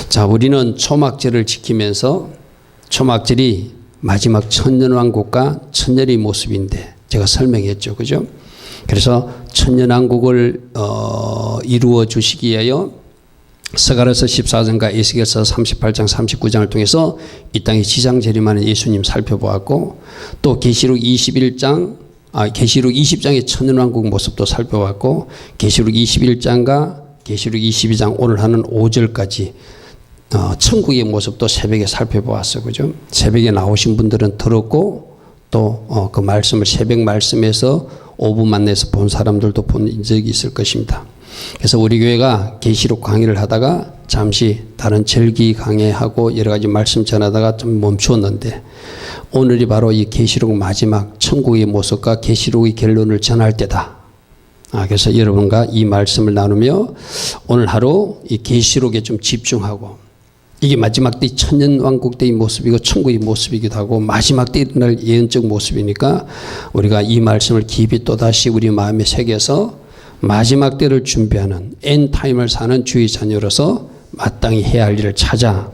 자, 우리는 초막절을 지키면서 초막절이 마지막 천년왕국과 천년의 모습인데 제가 설명했죠. 그죠? 그래서 천년왕국을 이루어 주시기 위하여 스가랴서 14장과 에스겔서 38장 39장을 통해서 이 땅에 지상재림하는 예수님 살펴보았고, 또 계시록 20장의 천년왕국 모습도 살펴봤고, 계시록 21장과 계시록 22장 오늘 하는 5절까지 천국의 모습도 새벽에 살펴보았어요. 그죠? 새벽에 나오신 분들은 들었고, 또 그 말씀을 새벽 말씀에서 5분 만나서 본 사람들도 본 적이 있을 것입니다. 그래서 우리 교회가 계시록 강의를 하다가 잠시 다른 절기 강의하고 여러 가지 말씀 전하다가 좀 멈추었는데, 오늘이 바로 이 계시록 마지막 천국의 모습과 계시록의 결론을 전할 때다. 그래서 여러분과 이 말씀을 나누며 오늘 하루 이 계시록에 좀 집중하고, 이게 마지막 때 천년왕국 때의 모습이고 천국의 모습이기도 하고 마지막 때 일어날 예언적 모습이니까 우리가 이 말씀을 깊이 또다시 우리 마음에 새겨서 마지막 때를 준비하는 엔타임을 사는 주의 자녀로서 마땅히 해야 할 일을 찾아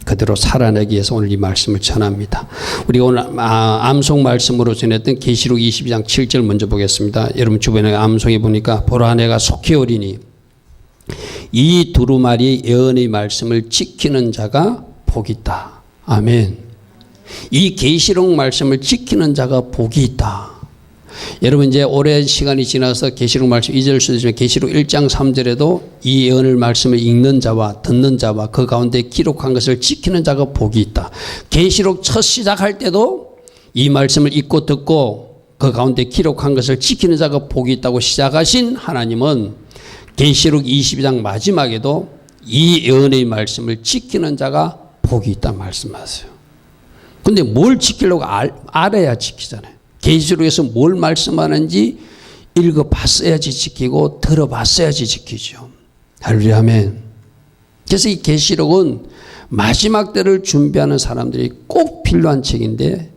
그대로 살아내기 위해서 오늘 이 말씀을 전합니다. 우리가 오늘 암송 말씀으로 전했던 계시록 22장 7절 먼저 보겠습니다. 여러분 주변에 암송해 보니까 보라 내가 속히 오리니 이 두루마리 예언의 말씀을 지키는 자가 복이 있다. 아멘. 이 계시록 말씀을 지키는 자가 복이 있다. 여러분 이제 오랜 시간이 지나서 계시록 말씀 잊을 수도 있지만 계시록 1장 3절에도 이 예언의 말씀을 읽는 자와 듣는 자와 그 가운데 기록한 것을 지키는 자가 복이 있다. 계시록 첫 시작할 때도 이 말씀을 읽고 듣고 그 가운데 기록한 것을 지키는 자가 복이 있다고 시작하신 하나님은 계시록 22장 마지막에도 이 예언의 말씀을 지키는 자가 복이 있다 말씀하세요. 근데 뭘 지키려고 알아야 지키잖아요. 계시록에서 뭘 말씀하는지 읽어봤어야지 지키고 들어봤어야지 지키죠. 할렐루야 아멘. 그래서 이 계시록은 마지막 때를 준비하는 사람들이 꼭 필요한 책인데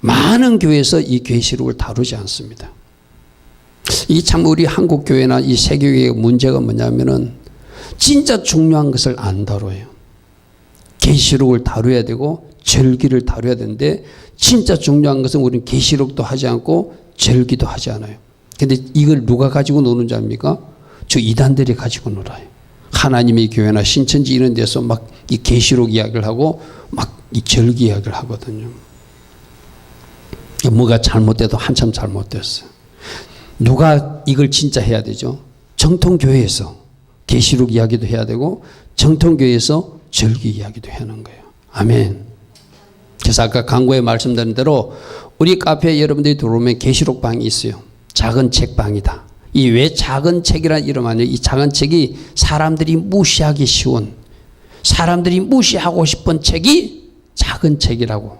많은 교회에서 이 계시록을 다루지 않습니다. 이 참 우리 한국 교회나 이 세계교회의 문제가 뭐냐면은 진짜 중요한 것을 안 다뤄요. 계시록을 다뤄야 되고 절기를 다뤄야 되는데 진짜 중요한 것은 우리는 계시록도 하지 않고 절기도 하지 않아요. 근데 이걸 누가 가지고 노는 줄 압니까? 저 이단들이 가지고 놀아요. 하나님의 교회나 신천지 이런 데서 막 이 계시록 이야기를 하고 막 이 절기 이야기를 하거든요. 뭐가 잘못돼도 한참 잘못됐어요. 누가 이걸 진짜 해야 되죠? 정통교회에서 계시록 이야기도 해야 되고 정통교회에서 절기 이야기도 해야 하는 거예요. 아멘. 그래서 아까 강구에 말씀드린 대로 우리 카페에 여러분들이 들어오면 계시록 방이 있어요. 작은 책방이다. 이 왜 작은 책이라는 이름 아니에요? 이 작은 책이 사람들이 무시하기 쉬운, 사람들이 무시하고 싶은 책이 작은 책이라고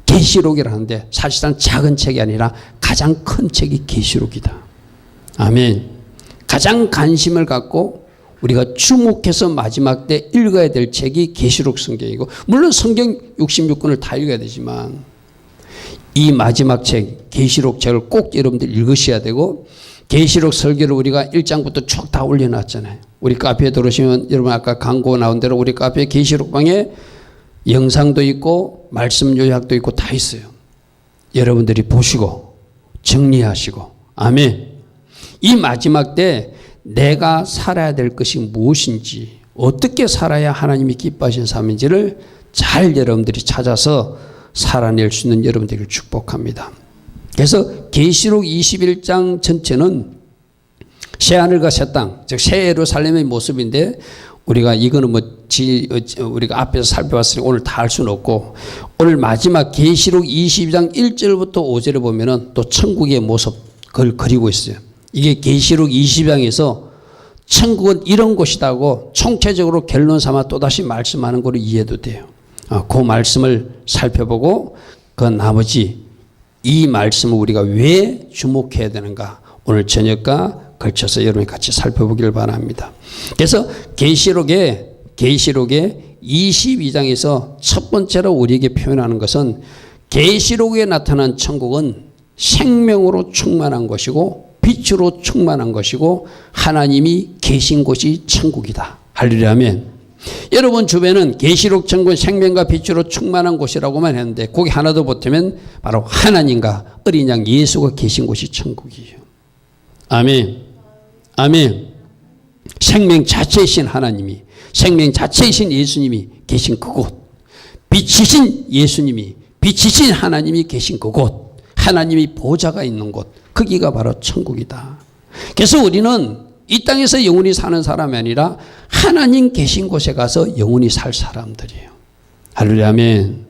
계시록이라는데 사실상 작은 책이 아니라 가장 큰 책이 계시록이다. 아멘. 가장 관심을 갖고 우리가 주목해서 마지막 때 읽어야 될 책이 계시록 성경이고, 물론 성경 66권을 다 읽어야 되지만 이 마지막 책 계시록 책을 꼭 여러분들 읽으셔야 되고, 계시록 설교를 우리가 1장부터 쭉 다 올려놨잖아요. 우리 카페에 들어오시면 여러분 아까 광고 나온 대로 우리 카페 계시록방에 영상도 있고 말씀 요약도 있고 다 있어요. 여러분들이 보시고 정리하시고, 아멘. 이 마지막 때 내가 살아야 될 것이 무엇인지, 어떻게 살아야 하나님이 기뻐하시는 삶인지를 잘 여러분들이 찾아서 살아낼 수 있는 여러분들을 축복합니다. 그래서 계시록 21장 전체는 새하늘과 새 땅, 즉 새 예루살렘의 모습인데, 우리가 이거는 우리가 앞에서 살펴봤으니 오늘 다 할 수는 없고, 오늘 마지막 계시록 22장 1절부터 5절을 보면은 또 천국의 모습 그걸 그리고 있어요. 이게 계시록 22장에서 천국은 이런 곳이다고 총체적으로 결론 삼아 또다시 말씀하는 걸로 이해도 돼요. 그 말씀을 살펴보고 그 나머지 이 말씀을 우리가 왜 주목해야 되는가 오늘 저녁과 걸쳐서 여러분이 같이 살펴보기를 바랍니다. 그래서 계시록의 22장에서 첫 번째로 우리에게 표현하는 것은 계시록에 나타난 천국은 생명으로 충만한 것이고 빛으로 충만한 것이고 하나님이 계신 곳이 천국이다. 할렐루야 아멘. 여러분 주변은 계시록 천국은 생명과 빛으로 충만한 곳이라고만 했는데 거기 하나 더 보태면 바로 하나님과 어린 양 예수가 계신 곳이 천국이에요. 아멘. 아멘. 생명 자체이신 하나님이, 생명 자체이신 예수님이 계신 그곳, 빛이신 예수님이, 빛이신 하나님이 계신 그곳, 하나님이 보좌가 있는 곳, 거기가 바로 천국이다. 그래서 우리는 이 땅에서 영원히 사는 사람이 아니라 하나님 계신 곳에 가서 영원히 살 사람들이에요. 할렐루야. 아멘.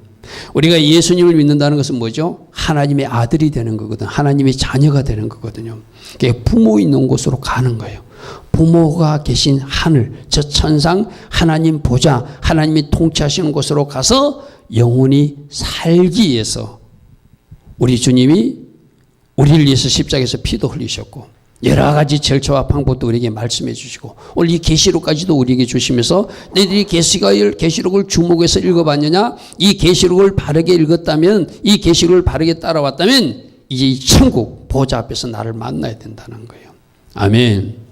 우리가 예수님을 믿는다는 것은 뭐죠? 하나님의 아들이 되는 거거든. 하나님의 자녀가 되는 거거든요. 그게 부모 있는 곳으로 가는 거예요. 부모가 계신 하늘, 저 천상 하나님 보좌, 하나님이 통치하시는 곳으로 가서 영원히 살기 위해서 우리 주님이 우리를 위해서 십자가에서 피도 흘리셨고 여러 가지 절차와 방법도 우리에게 말씀해 주시고 오늘 이 계시록까지도 우리에게 주시면서 너희들이 계시록을 주목해서 읽어봤느냐? 이 계시록을 바르게 읽었다면, 이 계시록을 바르게 따라왔다면 이제 이 천국 보좌 앞에서 나를 만나야 된다는 거예요. 아멘.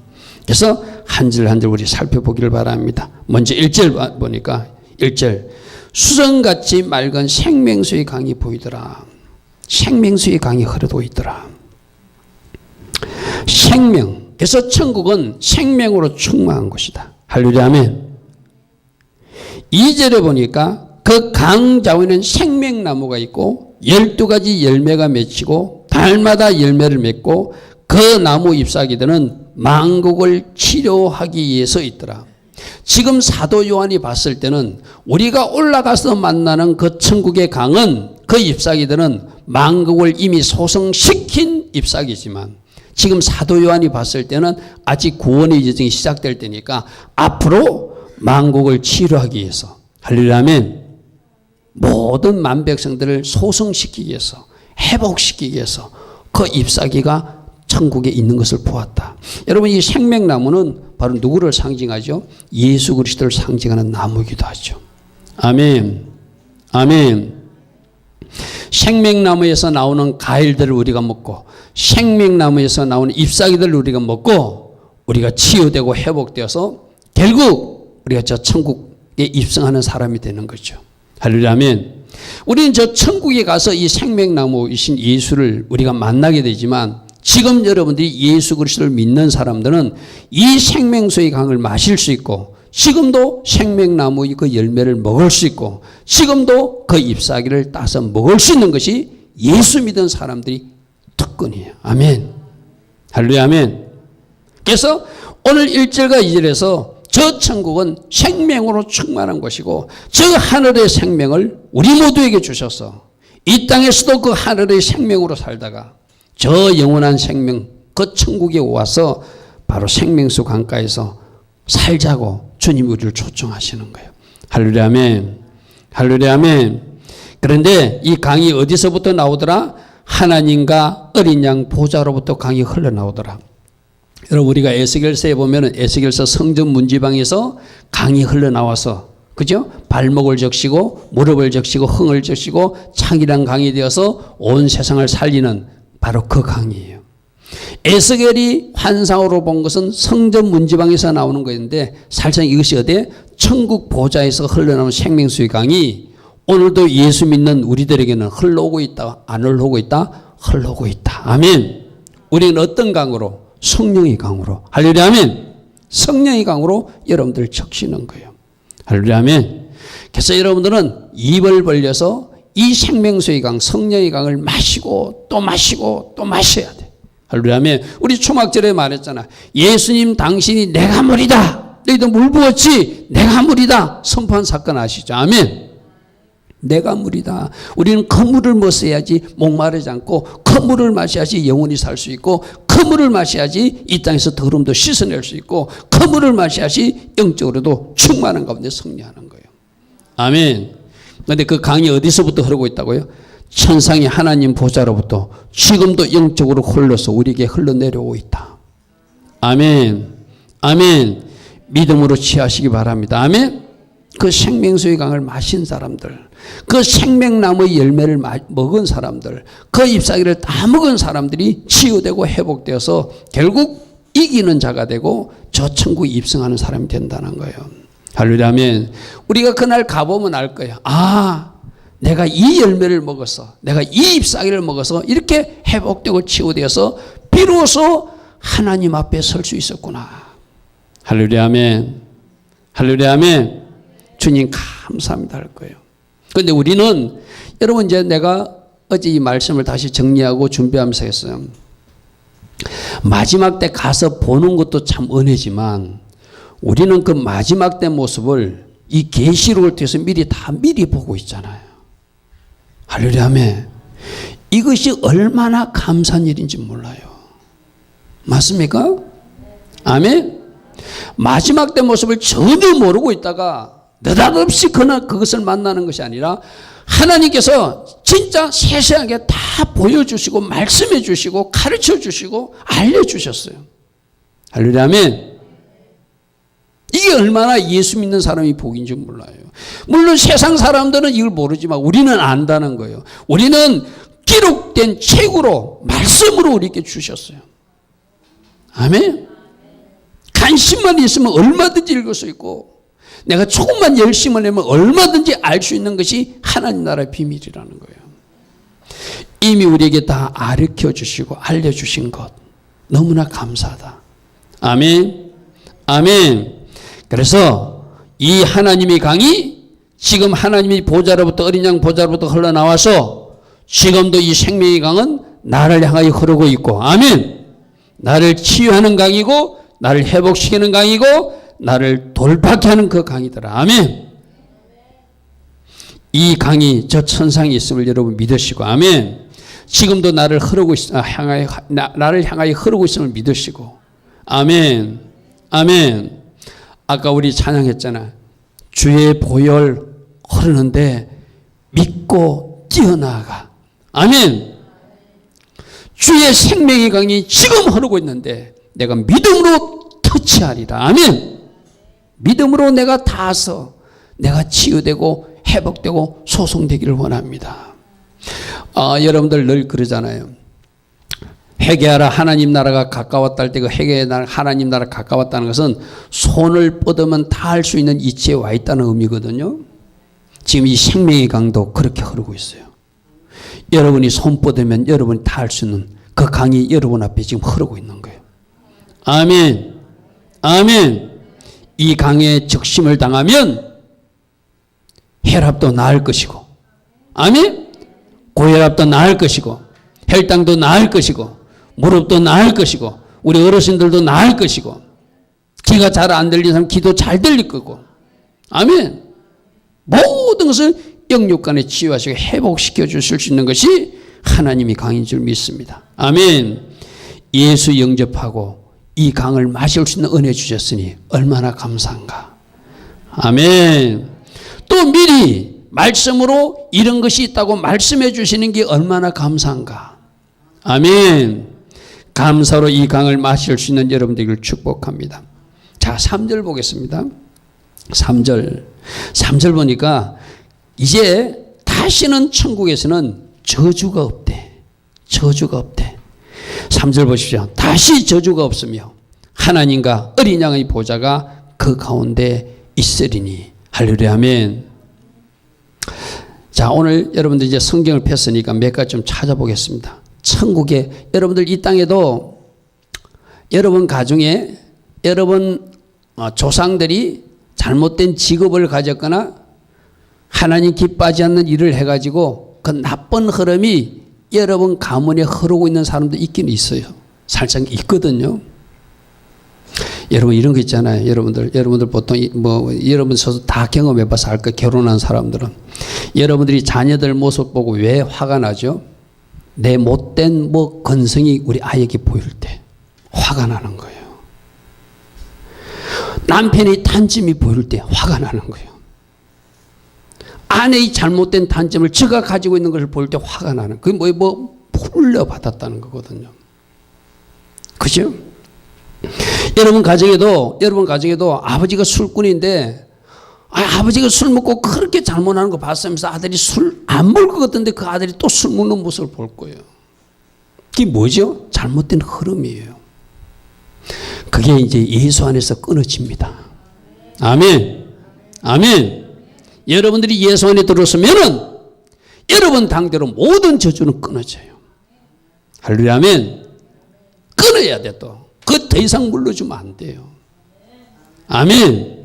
그래서 한 절 한 절 우리 살펴보기를 바랍니다. 먼저 1절 보니까 1절 수정같이 맑은 생명수의 강이 보이더라. 생명수의 강이 흐르고 있더라. 생명. 그래서 천국은 생명으로 충만한 곳이다. 할렐루야. 아멘. 2절에 보니까 그 강 좌우에는 생명나무가 있고 12가지 열매가 맺히고 달마다 열매를 맺고 그 나무 잎사귀들은 만국을 치료하기 위해서 있더라. 지금 사도 요한이 봤을 때는 우리가 올라가서 만나는 그 천국의 강은 그 잎사귀들은 만국을 이미 소성시킨 잎사귀지만 지금 사도 요한이 봤을 때는 아직 구원의 여정이 시작될 때니까 앞으로 만국을 치료하기 위해서 할렐루야. 아멘. 모든 만백성들을 소성시키기 위해서 회복시키기 위해서 그 잎사귀가 천국에 있는 것을 보았다. 여러분 이 생명나무는 바로 누구를 상징하죠? 예수 그리스도를 상징하는 나무이기도 하죠. 아멘. 아멘. 생명나무에서 나오는 과일들을 우리가 먹고 생명나무에서 나오는 잎사귀들을 우리가 먹고 우리가 치유되고 회복되어서 결국 우리가 저 천국에 입성하는 사람이 되는 거죠. 할렐루야. 아멘. 우리는 저 천국에 가서 이 생명나무이신 예수를 우리가 만나게 되지만 지금 여러분들이 예수 그리스도를 믿는 사람들은 이 생명수의 강을 마실 수 있고 지금도 생명나무의 그 열매를 먹을 수 있고 지금도 그 잎사귀를 따서 먹을 수 있는 것이 예수 믿은 사람들이 특권이에요. 아멘. 할렐루야. 아멘. 그래서 오늘 1절과 2절에서 저 천국은 생명으로 충만한 것이고 저 하늘의 생명을 우리 모두에게 주셔서 이 땅에서도 그 하늘의 생명으로 살다가 저 영원한 생명 그 천국에 와서 바로 생명수 강가에서 살자고 주님이 우리를 초청하시는 거예요. 할렐루야. 아멘. 할렐루야. 아멘. 그런데 이 강이 어디서부터 나오더라? 하나님과 어린 양 보좌로부터 강이 흘러나오더라. 여러분 우리가 에스겔서에 보면 에스겔서 성전 문지방에서 강이 흘러나와서 그죠? 발목을 적시고 무릎을 적시고 흥을 적시고 창이란 강이 되어서 온 세상을 살리는 바로 그 강이에요. 에스겔이 환상으로 본 것은 성전 문지방에서 나오는 것인데 사실상 이것이 어디에? 천국 보좌에서 흘러나오는 생명수의 강이 오늘도 예수 믿는 우리들에게는 흘러오고 있다. 안 흘러오고 있다? 흘러오고 있다. 아멘. 우리는 어떤 강으로? 성령의 강으로. 할렐루야. 아멘. 성령의 강으로 여러분들 적시는 거예요. 할렐루야. 아멘. 그래서 여러분들은 입을 벌려서 이 생명수의 강, 성령의 강을 마시고 또 마시고 또 마셔야 돼. 할렐루야. 아멘. 우리 초막절에 말했잖아. 예수님 당신이 내가 물이다. 너희도 물 부었지? 내가 물이다. 선포한 사건 아시죠? 아멘. 내가 물이다. 우리는 그 물을 먹어야지 목마르지 않고 그 물을 마셔야지 영원히 살 수 있고 그 물을 마셔야지 이 땅에서 더러움도 씻어낼 수 있고 그 물을 마셔야지 영적으로도 충만한 가운데 승리하는 거예요. 아멘. 그런데 그 강이 어디서부터 흐르고 있다고요? 천상의 하나님 보좌로부터 지금도 영적으로 흘러서 우리에게 흘러내려오고 있다. 아멘. 아멘. 믿음으로 취하시기 바랍니다. 아멘. 그 생명수의 강을 마신 사람들, 그 생명나무의 열매를 먹은 사람들, 그 잎사귀를 다 먹은 사람들이 치유되고 회복되어서 결국 이기는 자가 되고 저 천국에 입성하는 사람이 된다는 거예요. 할렐루야 아멘. 우리가 그날 가보면 알 거예요. 아, 내가 이 열매를 먹어서, 내가 이 잎사귀를 먹어서 이렇게 회복되고 치유되어서 비로소 하나님 앞에 설 수 있었구나. 할렐루야 아멘. 할렐루야 아멘. 주님 감사합니다 할 거예요. 그런데 우리는, 여러분, 이제 내가 어제 이 말씀을 다시 정리하고 준비하면서 했어요. 마지막 때 가서 보는 것도 참 은혜지만 우리는 그 마지막 때 모습을 이 계시록을 통해서 미리 보고 있잖아요. 할렐루야 아멘. 이것이 얼마나 감사한 일인지 몰라요. 맞습니까? 아멘. 마지막 때 모습을 전혀 모르고 있다가 느닷없이 그것을 만나는 것이 아니라 하나님께서 진짜 세세하게 다 보여주시고 말씀해 주시고 가르쳐 주시고 알려주셨어요. 할렐루야 아멘. 이게 얼마나 예수 믿는 사람이 복인지 몰라요. 물론 세상 사람들은 이걸 모르지만 우리는 안다는 거예요. 우리는 기록된 책으로 말씀으로 우리에게 주셨어요. 아멘. 관심만 있으면 얼마든지 읽을 수 있고 내가 조금만 열심을 내면 얼마든지 알 수 있는 것이 하나님 나라의 비밀이라는 거예요. 이미 우리에게 다 가르쳐 주시고 알려주신 것 너무나 감사하다. 아멘. 아멘. 그래서 이 하나님의 강이 지금 하나님의 보좌로부터, 어린 양 보좌로부터 흘러나와서 지금도 이 생명의 강은 나를 향하여 흐르고 있고, 아멘. 나를 치유하는 강이고 나를 회복시키는 강이고 나를 돌파케 하는 그 강이더라. 아멘. 이 강이 저 천상에 있음을 여러분 믿으시고, 아멘. 지금도 나를 향하여 흐르고 있음을 믿으시고, 아멘. 아멘. 아까 우리 찬양했잖아. 주의 보혈 흐르는데 믿고 뛰어나가. 아멘. 주의 생명의 강이 지금 흐르고 있는데 내가 믿음으로 터치하리라. 아멘. 믿음으로 내가 닿아서 내가 치유되고 회복되고 소송되기를 원합니다. 여러분들 늘 그러잖아요. 회개하라 하나님 나라가 가까웠다 할 때 그 회개하라 하나님 나라가 가까웠다는 것은 손을 뻗으면 닿을 수 있는 이치에 와 있다는 의미거든요. 지금 이 생명의 강도 그렇게 흐르고 있어요. 여러분이 손 뻗으면 여러분이 닿을 수 있는 그 강이 여러분 앞에 지금 흐르고 있는 거예요. 아멘. 아멘. 이 강에 적심을 당하면 혈압도 나을 것이고, 아멘. 고혈압도 나을 것이고, 혈당도 나을 것이고, 무릎도 나을 것이고, 우리 어르신들도 나을 것이고, 귀가 잘 안 들리는 사람 귀도 잘 들릴 거고, 아멘. 모든 것을 영육간에 치유하시고 회복시켜 주실 수 있는 것이 하나님이 강인 줄 믿습니다. 아멘. 예수 영접하고 이 강을 마실 수 있는 은혜 주셨으니 얼마나 감사한가. 아멘. 또 미리 말씀으로 이런 것이 있다고 말씀해 주시는 게 얼마나 감사한가. 아멘. 감사로 이 강을 마실 수 있는 여러분들을 축복합니다. 자, 3절 보겠습니다. 3절 보니까 이제 다시는 천국에서는 저주가 없대. 저주가 없대. 3절 보십시오. 다시 저주가 없으며 하나님과 어린 양의 보좌가 그 가운데 있으리니. 할렐루야 아멘. 자, 오늘 여러분들 이제 성경을 폈으니까 몇 가지 좀 찾아보겠습니다. 천국에, 여러분들 이 땅에도 여러분 가중에 여러분 조상들이 잘못된 직업을 가졌거나 하나님 기뻐하지 않는 일을 해가지고 그 나쁜 흐름이 여러분 가문에 흐르고 있는 사람도 있긴 있어요. 살짝 있거든요. 여러분 이런 거 있잖아요. 여러분들 보통 여러분 서서 다 경험해봐서 알 거예요. 결혼한 사람들은 여러분들이 자녀들 모습 보고 왜 화가 나죠? 내 못된 건성이 우리 아이에게 보일 때 화가 나는 거예요. 남편의 단점이 보일 때 화가 나는 거예요. 아내의 잘못된 단점을 저가 가지고 있는 것을 볼 때 화가 나는, 그게 풀려받았다는 거거든요. 그죠? 여러분 가정에도 아버지가 술꾼인데, 아버지가 술 먹고 그렇게 잘못하는 거 봤으면서 아들이 술 안 먹을 것 같은데 그 아들이 또 술 먹는 모습을 볼 거예요. 그게 뭐죠? 잘못된 흐름이에요. 그게 이제 예수 안에서 끊어집니다. 아멘. 아멘. 여러분들이 예수 안에 들어서면은 여러분 당대로 모든 저주는 끊어져요. 할렐루야, 아멘. 끊어야 돼 또. 그 더 이상 물러주면 안 돼요. 아멘.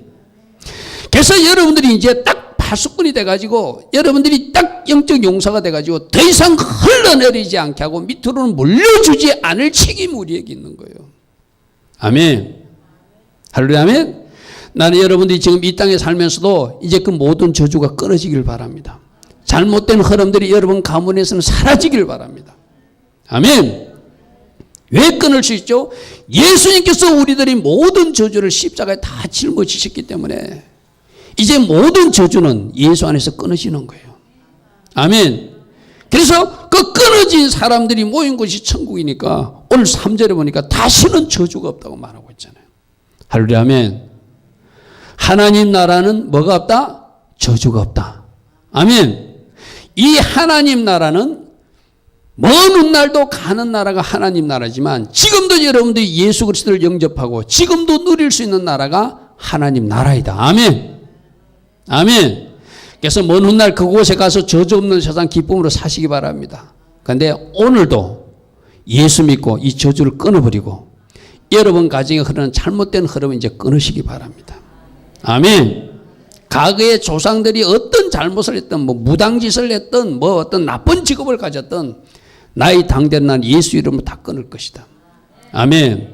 그래서 여러분들이 이제 딱 파수꾼이 돼가지고 여러분들이 딱 영적 용사가 돼가지고 더 이상 흘러내리지 않게 하고 밑으로는 물려주지 않을 책임이 우리에게 있는 거예요. 아멘. 할렐루야, 아멘. 나는 여러분들이 지금 이 땅에 살면서도 이제 그 모든 저주가 끊어지길 바랍니다. 잘못된 흐름들이 여러분 가문에서는 사라지길 바랍니다. 아멘. 왜 끊을 수 있죠? 예수님께서 우리들이 모든 저주를 십자가에 다 짊어지셨기 때문에 이제 모든 저주는 예수 안에서 끊어지는 거예요. 아멘. 그래서 그 끊어진 사람들이 모인 곳이 천국이니까 오늘 3절에 보니까 다시는 저주가 없다고 말하고 있잖아요. 할렐루야, 아멘. 하나님 나라는 뭐가 없다? 저주가 없다. 아멘. 이 하나님 나라는 먼 훗날도 가는 나라가 하나님 나라지만 지금도 여러분들이 예수 그리스도를 영접하고 지금도 누릴 수 있는 나라가 하나님 나라이다. 아멘. 아멘. 그래서 먼 훗날 그곳에 가서 저주 없는 세상 기쁨으로 사시기 바랍니다. 그런데 오늘도 예수 믿고 이 저주를 끊어버리고 여러분 가정에 흐르는 잘못된 흐름을 이제 끊으시기 바랍니다. 아멘. 과거의 조상들이 어떤 잘못을 했든 뭐 무당짓을 했든 뭐 어떤 나쁜 직업을 가졌든 나의 당대는 난 예수 이름으로 다 끊을 것이다. 아멘.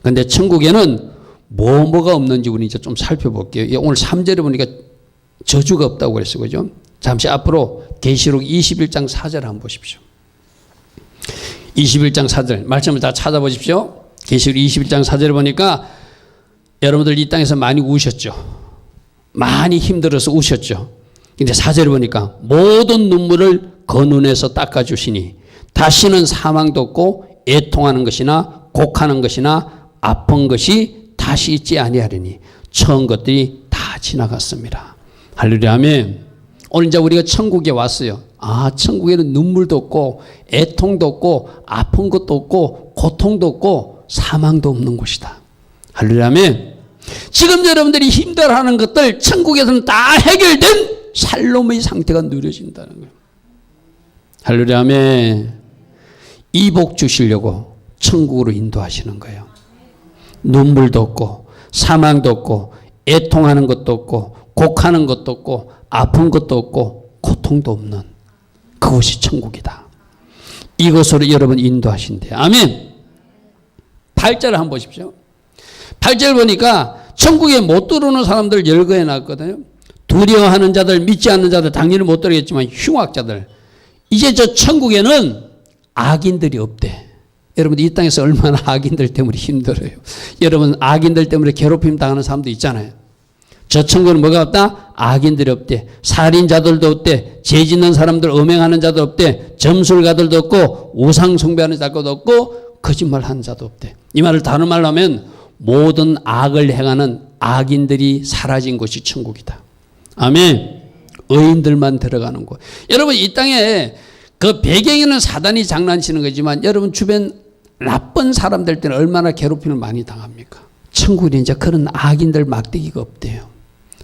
그런데 천국에는 뭐가 없는지 우리 이제 좀 살펴볼게요. 오늘 3절에 보니까 저주가 없다고 그랬어요. 그죠? 잠시 앞으로 계시록 21장 4절 한번 보십시오. 21장 4절 말씀을 다 찾아보십시오. 계시록 21장 4절에 보니까 여러분들 이 땅에서 많이 우셨죠. 많이 힘들어서 우셨죠. 근데 4절에 보니까 모든 눈물을 그 눈에서 닦아주시니 다시는 사망도 없고 애통하는 것이나 곡하는 것이나 아픈 것이 다시 있지 아니하리니 처음 것들이 다 지나갔습니다. 할렐루야, 아멘. 오늘 이제 우리가 천국에 왔어요. 아, 천국에는 눈물도 없고 애통도 없고 아픈 것도 없고 고통도 없고 사망도 없는 곳이다. 할렐루야, 아멘. 지금 여러분들이 힘들어하는 것들 천국에서는 다 해결된 샬롬의 상태가 누려진다는 거예요. 할렐루야, 아멘. 이 복 주시려고 천국으로 인도하시는 거예요. 눈물도 없고 사망도 없고 애통하는 것도 없고 곡하는 것도 없고 아픈 것도 없고 고통도 없는 그것이 천국이다. 이것으로 여러분 인도하신대. 아멘. 8절을 한번 보십시오. 8절 보니까 천국에 못 들어오는 사람들 열거해 놨거든요. 두려워하는 자들, 믿지 않는 자들 당연히 못 들어오겠지만 흉악자들. 이제 저 천국에는 악인들이 없대. 여러분 이 땅에서 얼마나 악인들 때문에 힘들어요. 여러분 악인들 때문에 괴롭힘 당하는 사람도 있잖아요. 저 천국에는 뭐가 없다? 악인들이 없대. 살인자들도 없대. 죄 짓는 사람들, 음행하는 자도 없대. 점술가들도 없고 우상 숭배하는 자도 없고 거짓말하는 자도 없대. 이 말을 다른 말로 하면 모든 악을 행하는 악인들이 사라진 곳이 천국이다. 아멘. 의인들만 들어가는 곳. 여러분 이 땅에 그 배경에는 사단이 장난치는 거지만 여러분 주변 나쁜 사람들 때는 얼마나 괴롭힘을 많이 당합니까? 천국에 이제 그런 악인들 막대기가 없대요.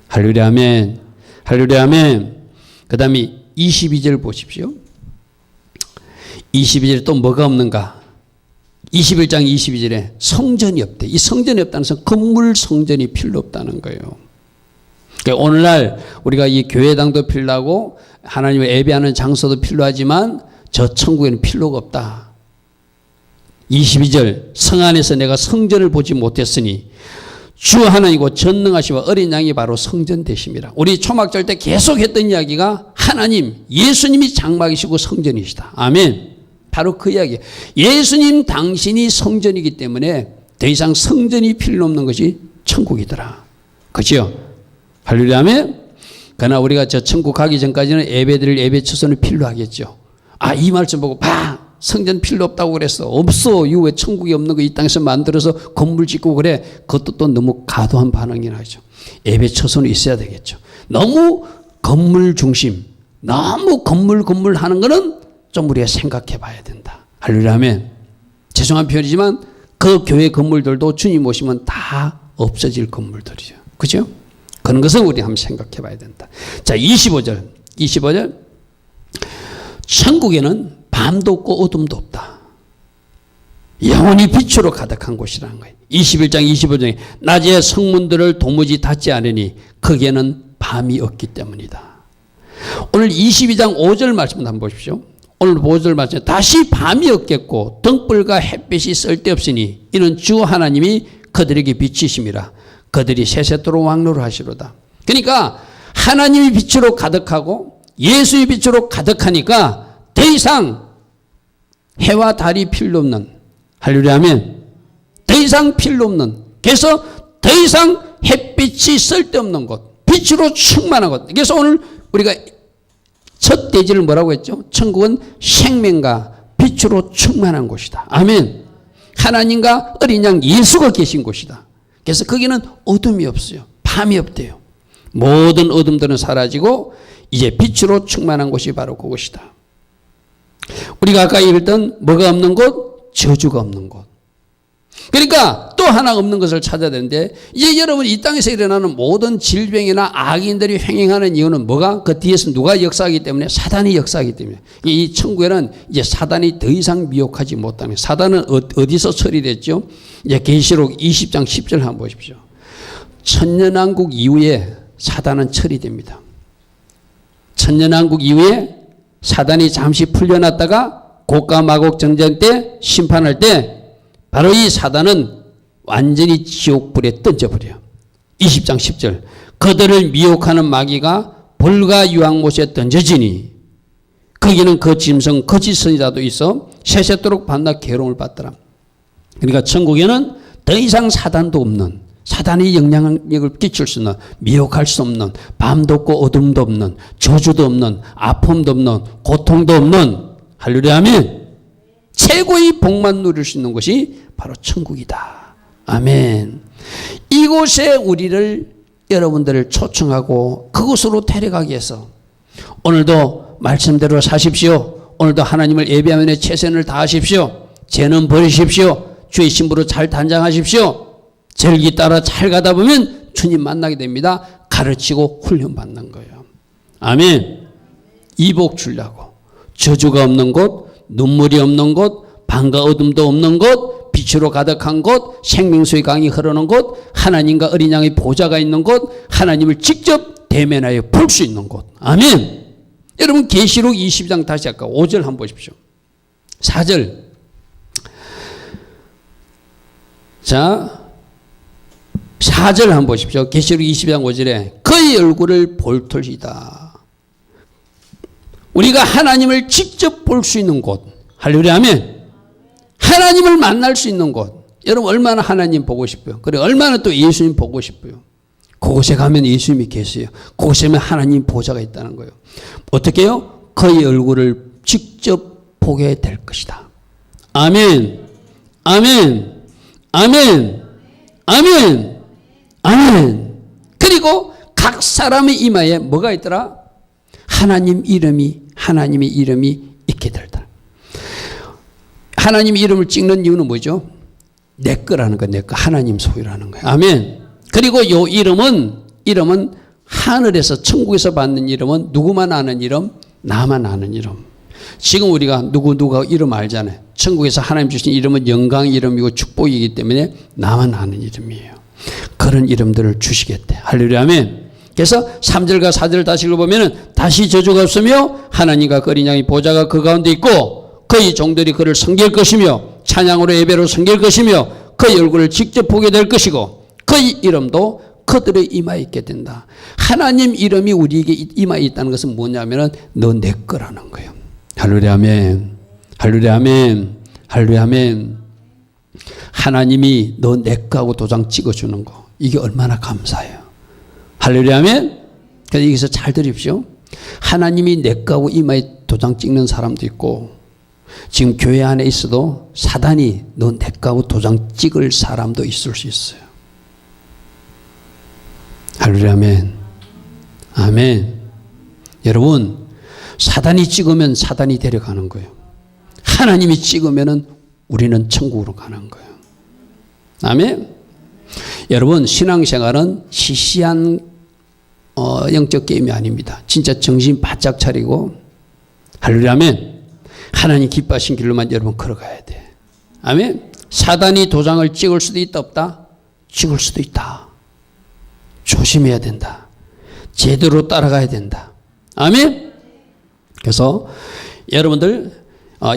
할렐루야, 아멘. 할렐루야, 아멘. 그 다음에 22절 보십시오. 22절에 또 뭐가 없는가? 21장 22절에 성전이 없대. 이 성전이 없다는 것은 건물 성전이 필요 없다는 거예요. 그러니까 오늘날 우리가 이 교회당도 필요하고 하나님을 예배하는 장소도 필요하지만 저 천국에는 필요가 없다. 22절 성 안에서 내가 성전을 보지 못했으니 주 하나님이고 전능하시고 어린 양이 바로 성전 되심이라. 우리 초막절 때 계속 했던 이야기가 하나님 예수님이 장막이시고 성전이시다. 아멘. 바로 그 이야기. 예수님 당신이 성전이기 때문에 더 이상 성전이 필요 없는 것이 천국이더라. 그렇죠? 할렐루야, 아멘. 그러나 우리가 저 천국 가기 전까지는 예배드릴 예배 처소는 필요하겠죠. 아, 이 말씀 보고 성전 필요 없다고 그랬어. 없어. 이거 왜 천국이 없는 거 이 땅에서 만들어서 건물 짓고 그래. 그것도 또 너무 과도한 반응이 나죠. 예배 처소는 있어야 되겠죠. 너무 건물 중심, 너무 건물 하는 거는 좀 우리가 생각해 봐야 된다. 할렐루야, 아멘. 죄송한 표현이지만 그 교회 건물들도 주님 오시면 다 없어질 건물들이죠. 그죠? 그런 것을 우리 한번 생각해 봐야 된다. 자, 25절. 천국에는 밤도 없고 어둠도 없다. 영원히 빛으로 가득한 곳이라는 거예요. 21장 25절에 낮에 성문들을 도무지 닫지 않으니 거기에는 밤이 없기 때문이다. 오늘 22장 5절 말씀 한번 보십시오. 오늘 5절 말씀 다시 밤이 없겠고 등불과 햇빛이 쓸데없으니 이는 주 하나님이 그들에게 빛이심이라. 그들이 세세토록 왕노릇하시로다. 그러니까 하나님이 빛으로 가득하고 예수의 빛으로 가득하니까 더 이상 해와 달이 필요 없는, 할렐루야 아멘, 더 이상 필요 없는, 그래서 더 이상 햇빛이 쓸데없는 곳, 빛으로 충만한 곳. 그래서 오늘 우리가 첫 대지를 뭐라고 했죠? 천국은 생명과 빛으로 충만한 곳이다. 아멘. 하나님과 어린 양 예수가 계신 곳이다. 그래서 거기는 어둠이 없어요. 밤이 없대요. 모든 어둠들은 사라지고 이제 빛으로 충만한 곳이 바로 그곳이다. 우리가 아까 읽었던 뭐가 없는 곳? 저주가 없는 곳. 그러니까 또 하나 없는 것을 찾아야 되는데, 이제 여러분 이 땅에서 일어나는 모든 질병이나 악인들이 횡행하는 이유는 뭐가? 그 뒤에서 누가 역사하기 때문에? 사단이 역사하기 때문에. 이 천국에는 이제 사단이 더 이상 미혹하지 못하는, 사단은 어디서 처리됐죠? 이제 계시록 20장 10절 한번 보십시오. 천년왕국 이후에 사단은 처리됩니다. 천년왕국 이후에 사단이 잠시 풀려났다가 고가 마곡 전쟁 때 심판할 때 바로 이 사단은 완전히 지옥불에 던져버려요. 20장 10절 그들을 미혹하는 마귀가 불과 유황못에 던져지니 거기는 그 짐승 거짓 선지자도 있어 세세토록 밤낮 괴로움을 받더라. 그러니까 천국에는 더 이상 사단도 없는, 사단이 영향력을 끼칠 수 있는, 미혹할 수 없는, 밤도 없고 어둠도 없는, 저주도 없는, 아픔도 없는, 고통도 없는, 할렐루야 아멘, 최고의 복만 누릴 수 있는 것이 바로 천국이다. 아멘. 이곳에 우리를, 여러분들을 초청하고 그곳으로 데려가기 위해서 오늘도 말씀대로 사십시오. 오늘도 하나님을 예배하며 최선을 다하십시오. 죄는 버리십시오. 주의 신부로 잘 단장하십시오. 절기 따라 잘 가다 보면 주님 만나게 됩니다. 가르치고 훈련받는 거예요. 아멘. 이복 주려고 저주가 없는 곳, 눈물이 없는 곳, 밤과 어둠도 없는 곳, 빛으로 가득한 곳, 생명수의 강이 흐르는 곳, 하나님과 어린 양의 보좌가 있는 곳, 하나님을 직접 대면하여 볼 수 있는 곳. 아멘. 여러분 계시록 20장 다시 아까 5절 한번 보십시오. 4절. 자, 4절 한번 보십시오. 계시록 20장 5절에 그의 얼굴을 볼 터이다. 우리가 하나님을 직접 볼 수 있는 곳. 할렐루야 아멘. 하나님을 만날 수 있는 곳. 여러분 얼마나 하나님 보고 싶어요. 그래 얼마나 또 예수님 보고 싶어요. 그곳에 가면 예수님이 계세요. 그곳에 가면 하나님 보좌가 있다는 거예요. 어떻게 해요? 그의 얼굴을 직접 보게 될 것이다. 아멘. 아멘. 아멘. 아멘. 아멘. 그리고 각 사람의 이마에 뭐가 있더라? 하나님의 이름이 있게 될다. 하나님의 이름을 찍는 이유는 뭐죠? 내 거라는 거, 내 거, 하나님 소유라는 거예요. 아멘. 그리고 요 이름은 하늘에서 천국에서 받는 이름은 누구만 아는 이름? 나만 아는 이름. 지금 우리가 누가 이름 알잖아요. 천국에서 하나님 주신 이름은 영광 이름이고 축복이기 때문에 나만 아는 이름이에요. 그런 이름들을 주시겠대. 할렐루야 아멘. 그래서 3절과 4절을 다시 읽어보면 다시 저주가 없으며 하나님과 그 어린 양의 보좌가 그 가운데 있고 그의 종들이 그를 섬길 것이며 찬양으로 예배로 섬길 것이며 그의 얼굴을 직접 보게 될 것이고 그의 이름도 그들의 이마에 있게 된다. 하나님 이름이 우리에게 이마에 있다는 것은 뭐냐면 너 내 거라는 거예요. 할렐루야 아멘. 할렐루야 아멘. 할렐루야 아멘. 하나님이 너 내 거하고 도장 찍어주는 거, 이게 얼마나 감사해요. 할렐루야 아멘. 그래서 여기서 잘 들으십시오. 하나님이 내 거하고 이마에 도장 찍는 사람도 있고 지금 교회 안에 있어도 사단이 너 내 거하고 도장 찍을 사람도 있을 수 있어요. 할렐루야 아멘. 아멘. 여러분 사단이 찍으면 사단이 데려가는 거예요. 하나님이 찍으면 우리는 천국으로 가는 거예요. 아멘. 여러분 신앙생활은 시시한 영적 게임이 아닙니다. 진짜 정신 바짝 차리고 할렐루야 아멘. 하나님 기뻐하신 길로만 여러분 걸어가야 돼. 아멘. 사단이 도장을 찍을 수도 있다 없다? 찍을 수도 있다. 조심해야 된다. 제대로 따라가야 된다. 아멘. 그래서 여러분들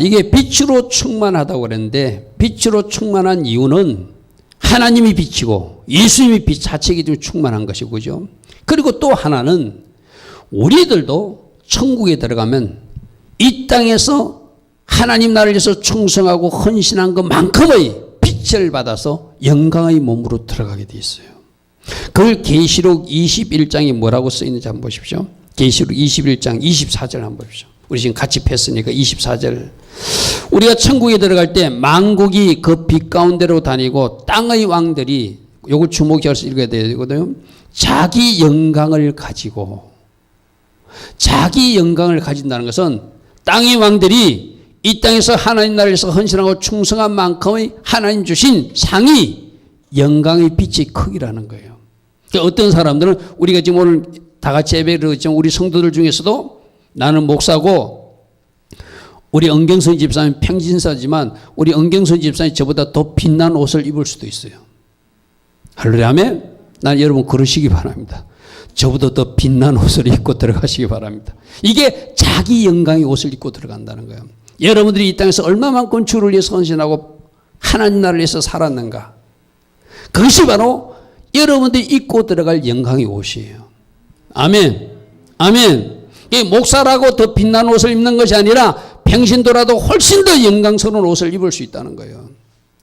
이게 빛으로 충만하다고 그랬는데 빛으로 충만한 이유는 하나님이 빛이고 예수님이 빛 자체이기 때문에 충만한 것이고 그죠? 그리고 또 하나는 우리들도 천국에 들어가면 이 땅에서 하나님 나라를 위해서 충성하고 헌신한 것만큼의 빛을 받아서 영광의 몸으로 들어가게 돼 있어요. 그걸 계시록 21장이 뭐라고 써 있는지 한번 보십시오. 계시록 21장 24절 한번 보십시오. 우리 지금 같이 폈으니까 24절. 우리가 천국에 들어갈 때 만국이 그 빛 가운데로 다니고 땅의 왕들이 요걸 주목해서 읽어야 되거든요. 자기 영광을 가지고 자기 영광을 가진다는 것은 땅의 왕들이 이 땅에서 하나님 나라에서 헌신하고 충성한 만큼의 하나님 주신 상이 영광의 빛의 크기라는 거예요. 그러니까 어떤 사람들은 우리가 지금 오늘 다 같이 예배를 드렸지만 우리 성도들 중에서도 나는 목사고 우리 은경선 집사님 평진사지만 우리 은경선 집사님 저보다 더 빛난 옷을 입을 수도 있어요. 할렐루야 아멘. 난 여러분 그러시기 바랍니다. 저보다 더 빛난 옷을 입고 들어가시기 바랍니다. 이게 자기 영광의 옷을 입고 들어간다는 거예요. 여러분들이 이 땅에서 얼마만큼 주를 위해서 헌신하고 하나님 나라를 위해서 살았는가. 그것이 바로 여러분들이 입고 들어갈 영광의 옷이에요. 아멘. 아멘. 이 목사라고 더 빛난 옷을 입는 것이 아니라 평신도라도 훨씬 더 영광스러운 옷을 입을 수 있다는 거예요.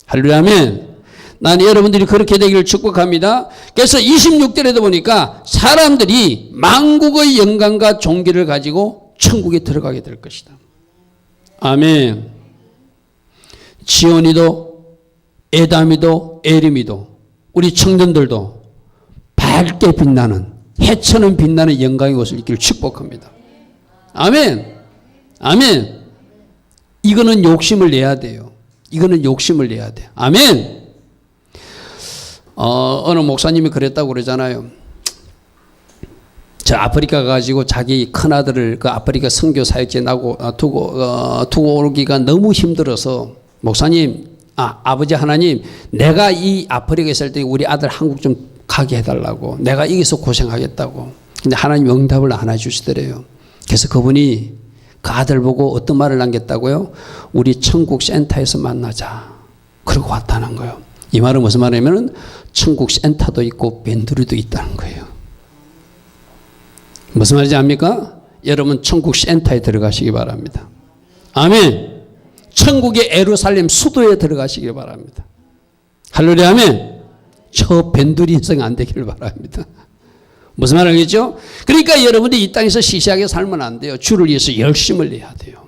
할렐루야 아멘. 난 여러분들이 그렇게 되기를 축복합니다. 그래서 26절에도 보니까 사람들이 만국의 영광과 존귀를 가지고 천국에 들어가게 될 것이다. 아멘. 지온이도 에담이도 에림이도 우리 청년들도 밝게 빛나는 해처럼 빛나는 영광의 옷을 입기를 축복합니다. 아멘. 아멘. 이거는 욕심을 내야 돼요. 이거는 욕심을 내야 돼요. 아멘. 어느 목사님이 그랬다고 그러잖아요. 저 아프리카 가지고 자기 큰아들을 그 아프리카 선교 사역지에 두고 오기가 너무 힘들어서 목사님, 아버지 하나님, 내가 이 아프리카에 있을 때 우리 아들 한국 좀 가게 해달라고. 내가 여기서 고생하겠다고. 근데 하나님 응답을 안 해주시더래요. 그래서 그분이 그 아들 보고 어떤 말을 남겼다고요? 우리 천국 센터에서 만나자. 그러고 왔다는 거예요. 이 말은 무슨 말이냐면 천국 센터도 있고 밴드리도 있다는 거예요. 무슨 말인지 압니까? 여러분 천국 센터에 들어가시기 바랍니다. 아멘. 천국의 예루살렘 수도에 들어가시기 바랍니다. 할렐루야 아멘. 저 밴드리 인생 안 되기를 바랍니다. 무슨 말 알겠죠? 그러니까 여러분들이 이 땅에서 시시하게 살면 안 돼요. 주를 위해서 열심을 내야 돼요.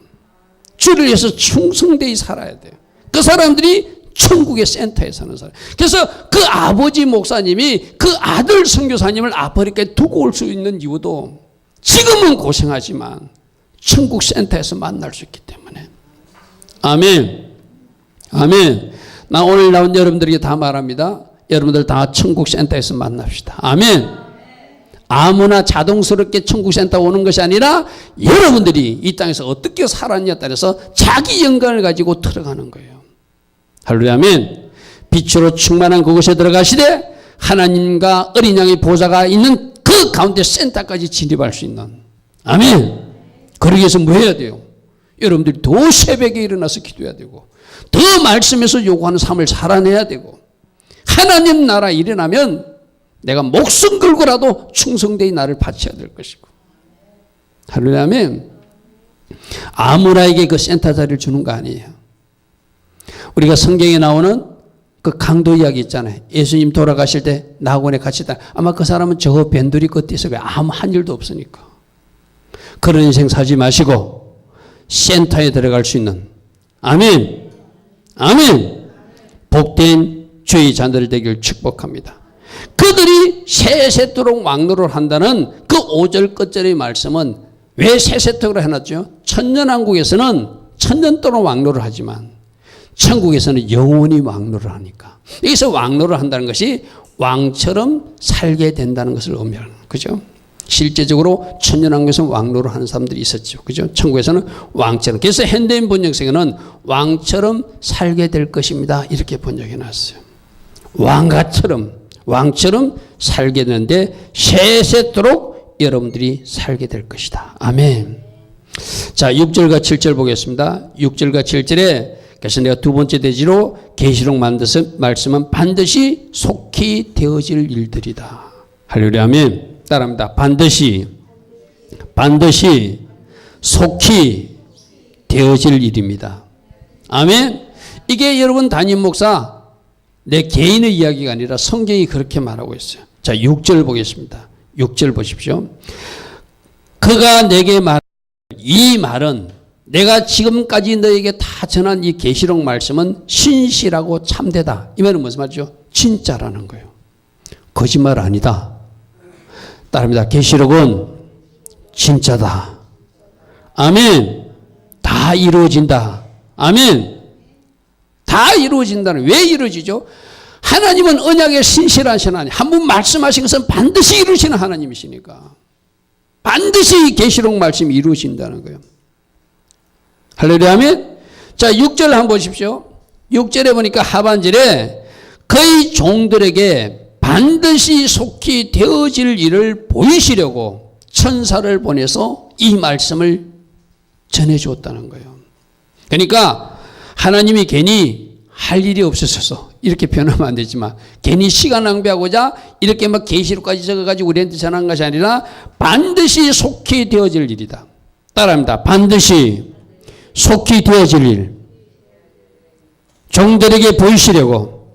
주를 위해서 충성되이 살아야 돼요. 그 사람들이 천국의 센터에 사는 사람. 그래서 그 아버지 목사님이 그 아들 선교사님을 아프리카에 두고 올 수 있는 이유도 지금은 고생하지만 천국 센터에서 만날 수 있기 때문에. 아멘. 아멘. 나 오늘 나온 여러분들에게 다 말합니다. 여러분들 다 천국 센터에서 만납시다. 아멘. 아무나 자동스럽게 천국 센터 오는 것이 아니라 여러분들이 이 땅에서 어떻게 살았냐에 따라서 자기 영광을 가지고 들어가는 거예요. 할렐루야 아멘. 빛으로 충만한 그곳에 들어가시되 하나님과 어린 양의 보좌가 있는 그 가운데 센터까지 진입할 수 있는. 아멘. 그러기 위해서 뭐 해야 돼요? 여러분들이 더 새벽에 일어나서 기도해야 되고 더 말씀에서 요구하는 삶을 살아내야 되고 하나님 나라 일어나면 내가 목숨 걸고라도 충성되이 나를 바쳐야 될 것이고. 할렐루야 아멘. 아무나에게 그 센터 자리를 주는 거 아니에요. 우리가 성경에 나오는 그 강도 이야기 있잖아요. 예수님 돌아가실 때 낙원에 갇히다. 아마 그 사람은 저 밴드리 끝에서 아무 한 일도 없으니까. 그런 인생 살지 마시고 센터에 들어갈 수 있는. 아멘. 아멘. 복된 주의 자녀들 되길 축복합니다. 그들이 세세토록 왕노를 한다는 그 5절 끝절의 말씀은 왜 세세토록 해놨죠? 천년왕국에서는 천년 동안 왕노를 하지만 천국에서는 영원히 왕노를 하니까. 여기서 왕노를 한다는 것이 왕처럼 살게 된다는 것을 의미하는 거죠. 실제적으로 천년왕국에서 왕노를 하는 사람들이 있었죠. 그죠? 천국에서는 왕처럼. 그래서 현대인 번역성에는 왕처럼 살게 될 것입니다. 이렇게 번역해 놨어요. 왕처럼 살게 되는데 세세토록 여러분들이 살게 될 것이다. 아멘. 자, 6절과 7절 보겠습니다. 6절과 7절에 그래서 내가 두 번째 대지로 계시록 말씀은 반드시 속히 되어질 일들이다. 할렐루야. 아멘. 따라합니다. 반드시 속히 되어질 일입니다. 아멘. 이게 여러분 담임 목사 내 개인의 이야기가 아니라 성경이 그렇게 말하고 있어요. 자, 6절 보겠습니다. 6절 보십시오. 그가 내게 이 말은 내가 지금까지 너에게 다 전한 이 계시록 말씀은 신실하고 참되다. 이 말은 무슨 말이죠? 진짜라는 거예요. 거짓말 아니다. 따릅니다. 계시록은 진짜다. 아멘. 다 이루어진다. 아멘. 다 이루어진다는. 왜 이루어지죠? 하나님은 언약에 신실하신 하나님. 한 번 말씀하신 것은 반드시 이루시는 하나님이시니까. 반드시 이 계시록 말씀이 이루어진다는 거예요. 할렐루야. 아멘. 자, 6절 한번 보십시오. 6절에 보니까 하반절에 그의 종들에게 반드시 속히 되어질 일을 보이시려고 천사를 보내서 이 말씀을 전해주었다는 거예요. 그러니까 하나님이 괜히 할 일이 없으셔서 이렇게 표현하면 안 되지만 괜히 시간 낭비하고자 이렇게 막 계시록까지 적어가지고 우리한테 전한 것이 아니라 반드시 속히 되어질 일이다. 따라합니다. 반드시 속히 되어질 일. 종들에게 보이시려고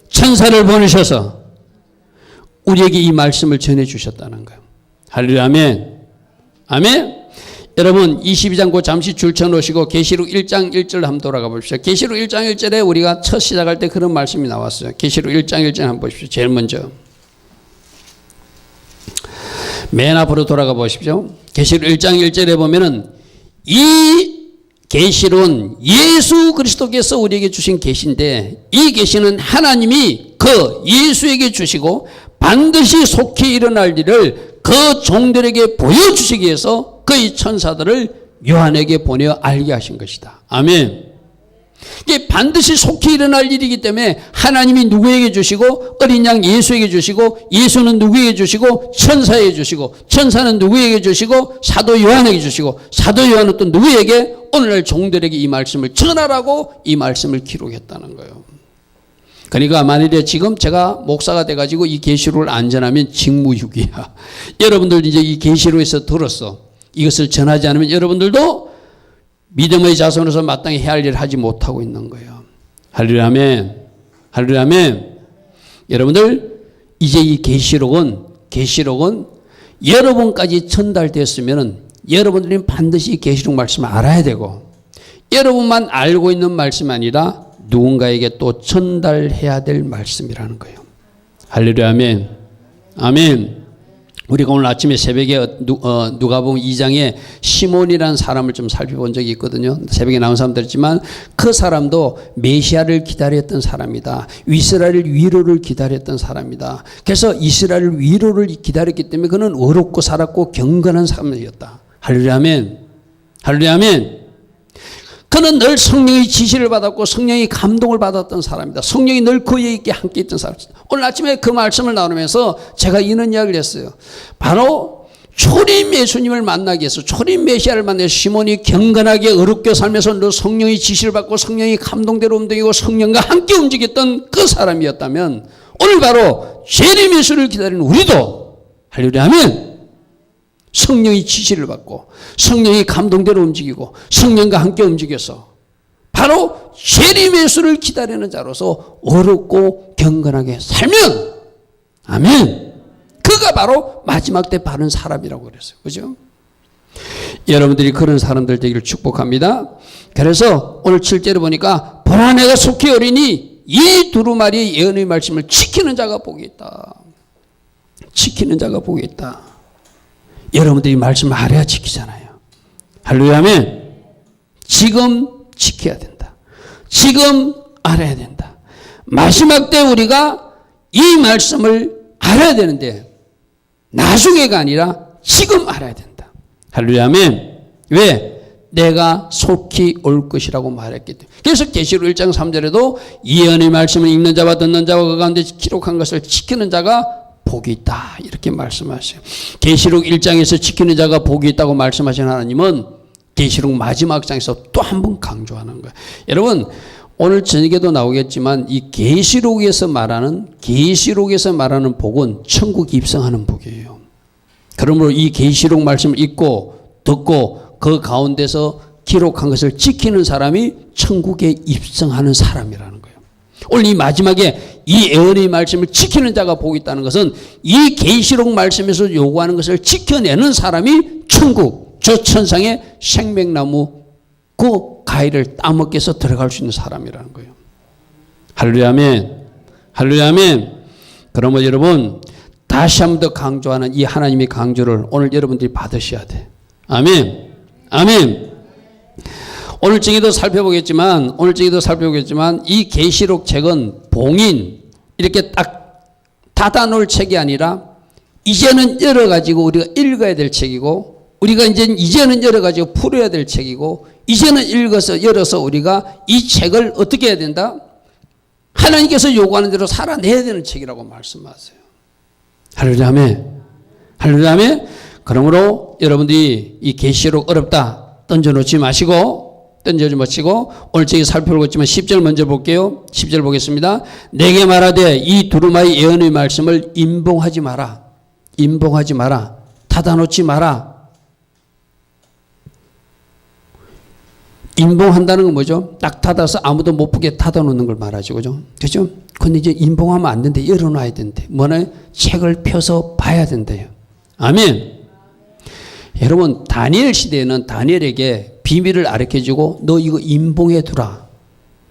천사를 보내셔서 우리에게 이 말씀을 전해주셨다는 거예요. 할렐루야. 아멘. 아멘. 여러분 22장 곧 잠시 줄쳐놓으시고 계시록 1장 1절 한번 돌아가 봅시다. 계시록 1장 1절에 우리가 첫 시작할 때 그런 말씀이 나왔어요. 계시록 1장 1절 한번 보십시오. 제일 먼저 맨 앞으로 돌아가 보십시오. 계시록 1장 1절에 보면은 이 계시론 예수 그리스도께서 우리에게 주신 계시인데 이 계시는 하나님이 그 예수에게 주시고 반드시 속히 일어날 일을 그 종들에게 보여주시기 위해서 그의 천사들을 요한에게 보내어 알게 하신 것이다. 아멘. 이게 반드시 속히 일어날 일이기 때문에 하나님이 누구에게 주시고 어린 양 예수에게 주시고 예수는 누구에게 주시고 천사에게 주시고 천사는 누구에게 주시고 사도 요한에게 주시고 사도 요한은 또 누구에게 오늘날 종들에게 이 말씀을 전하라고 이 말씀을 기록했다는 거예요. 그러니까 만일에 지금 제가 목사가 돼가지고 이 계시록을 안 전하면 직무유기야. 여러분들 이제 이 계시록에서 들었어. 이것을 전하지 않으면 여러분들도 믿음의 자손으로서 마땅히 해야 할 일을 하지 못하고 있는 거예요. 할렐루야. 아멘. 할렐루야. 아멘. 여러분들 이제 이 계시록은 여러분까지 전달됐으면 여러분들이 반드시 계시록 말씀을 알아야 되고 여러분만 알고 있는 말씀이 아니라 누군가에게 또 전달해야 될 말씀이라는 거예요. 할렐루야. 아멘. 아멘. 우리가 오늘 아침에 새벽에 누가복음 2장에 시몬이라는 사람을 좀 살펴본 적이 있거든요. 새벽에 나온 사람들이지만 그 사람도 메시아를 기다렸던 사람이다. 이스라엘 위로를 기다렸던 사람이다. 그래서 이스라엘 위로를 기다렸기 때문에 그는 어렵고 살았고 경건한 사람이었다. 할렐루야. 아멘. 할렐루야. 아멘. 그는 늘 성령의 지시를 받았고 성령의 감동을 받았던 사람이다. 성령이 늘 그에게 함께 있던 사람이다. 오늘 아침에 그 말씀을 나누면서 제가 이런 이야기를 했어요. 바로 초림 예수님을 만나기 위해서 초림 메시아를 만나기 위해서 시몬이 경건하게 어렵게 살면서 늘 성령의 지시를 받고 성령의 감동대로 움직이고 성령과 함께 움직였던 그 사람이었다면 오늘 바로 재림 예수를 기다리는 우리도 할렐루야. 아멘. 성령의 지시를 받고 성령의 감동대로 움직이고 성령과 함께 움직여서 바로 재림 예수를 기다리는 자로서 어렵고 경건하게 살면 아멘. 그가 바로 마지막 때 바른 사람이라고 그랬어요. 그죠? 여러분들이 그런 사람들 되기를 축복합니다. 그래서 오늘 7절에 보니까 보라 내가 속히 오리니 이 두루마리의 예언의 말씀을 지키는 자가 복이 있다. 지키는 자가 복이 있다. 여러분들이 말씀을 알아야 지키잖아요. 할렐루야. 아멘. 지금 지켜야 된다. 지금 알아야 된다. 마지막 때 우리가 이 말씀을 알아야 되는데 나중에가 아니라 지금 알아야 된다. 할렐루야 아멘. 왜? 내가 속히 올 것이라고 말했기 때문에. 그래서 계시록 1장 3절에도 예언의 말씀을 읽는 자와 듣는 자와 그 가운데 기록한 것을 지키는 자가 복이 있다 이렇게 말씀하세요. 계시록 1장에서 지키는 자가 복이 있다고 말씀하신 하나님은 계시록 마지막 장에서 또 한 번 강조하는 거예요. 여러분 오늘 저녁에도 나오겠지만 이 계시록에서 말하는 복은 천국 입성하는 복이에요. 그러므로 이 계시록 말씀을 읽고 듣고 그 가운데서 기록한 것을 지키는 사람이 천국에 입성하는 사람이라는 거예요. 오늘 이 마지막에 이 예언의 말씀을 지키는 자가 복이 있다는 것은 이 계시록 말씀에서 요구하는 것을 지켜내는 사람이 천국, 저 천상의 생명나무 그 가위를 따먹게 해서 들어갈 수 있는 사람이라는 거예요. 할렐루야 아멘. 할렐루야 아멘. 그러면 여러분 다시 한 번 더 강조하는 이 하나님의 강조를 오늘 여러분들이 받으셔야 돼. 아멘. 아멘. 오늘 저기도 살펴보겠지만 이 계시록 책은 봉인 이렇게 딱 닫아놓을 책이 아니라 이제는 열어가지고 우리가 읽어야 될 책이고 우리가 이제는 열어가지고 풀어야 될 책이고 이제는 열어서 우리가 이 책을 어떻게 해야 된다? 하나님께서 요구하는 대로 살아내야 되는 책이라고 말씀하세요. 할렐루야 아멘. 할렐루야 아멘. 그러므로 여러분들이 이 계시록 어렵다 던져놓지 마시고 오늘 저기 살펴보겠지만 10절 먼저 볼게요. 10절 보겠습니다. 내게 말하되 이 두루마리 예언의 말씀을 임봉하지 마라. 닫아놓지 마라. 임봉한다는 건 뭐죠? 딱 닫아서 아무도 못 보게 닫아놓는 걸 말하죠. 그죠? 그죠? 근데 이제 임봉하면 안 된대. 열어놔야 된대. 뭐냐? 책을 펴서 봐야 된대요. 아멘. 여러분 다니엘 시대에는 다니엘에게 비밀을 알려주고 너 이거 임봉해 두라.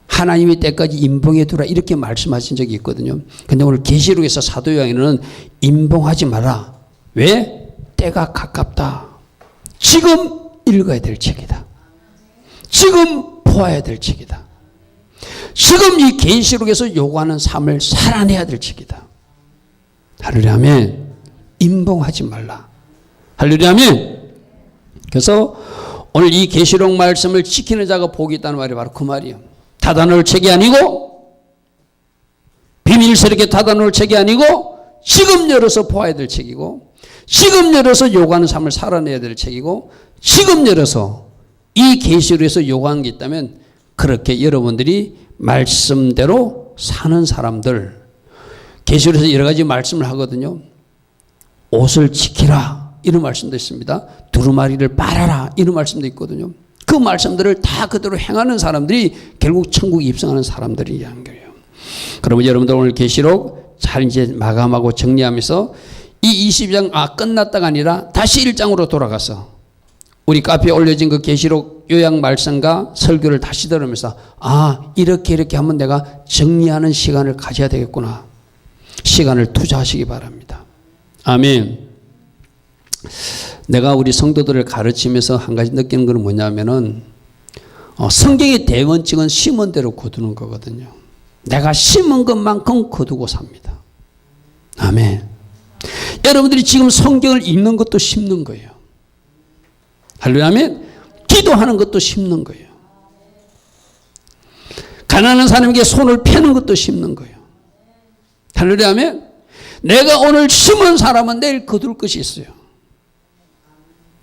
하나님의 때까지 임봉해 두라 이렇게 말씀하신 적이 있거든요. 근데 오늘 계시록에서 사도 요한에는 임봉하지 마라. 왜? 때가 가깝다. 지금 읽어야 될 책이다. 지금 보아야 될 책이다. 지금 이 계시록에서 요구하는 삶을 살아내야 될 책이다. 할렐루야 아멘. 임봉하지 말라. 할렐루야 아멘. 그래서 오늘 이 계시록 말씀을 지키는 자가 복이 있다는 말이 바로 그 말이에요. 닫아놓을 책이 아니고 비밀스럽게 닫아놓을 책이 아니고 지금 열어서 보아야 될 책이고 지금 열어서 요구하는 삶을 살아내야 될 책이고 지금 열어서 이 계시록에서 요구하는 게 있다면 그렇게 여러분들이 말씀대로 사는 사람들 계시록에서 여러 가지 말씀을 하거든요. 옷을 지키라 이런 말씀도 있습니다. 두루마리를 빨아라 이런 말씀도 있거든요. 그 말씀들을 다 그대로 행하는 사람들이 결국 천국에 입성하는 사람들이라는 거예요. 그러면 여러분들 오늘 계시록 잘 이제 마감하고 정리하면서 이 22장 끝났다가 아니라 다시 1장으로 돌아가서 우리 카페에 올려진 그 계시록 요약 말씀과 설교를 다시 들으면서 이렇게 하면 내가 정리하는 시간을 가져야 되겠구나. 시간을 투자하시기 바랍니다. 아멘. 내가 우리 성도들을 가르치면서 한 가지 느끼는 건 뭐냐면은 성경의 대원칙은 심은 대로 거두는 거거든요. 내가 심은 것만큼 거두고 삽니다. 아멘. 여러분들이 지금 성경을 읽는 것도 심는 거예요. 할렐루야 아멘. 기도하는 것도 심는 거예요. 가난한 사람에게 손을 펴는 것도 심는 거예요. 할렐루야 아멘. 내가 오늘 심은 사람은 내일 거둘 것이 있어요.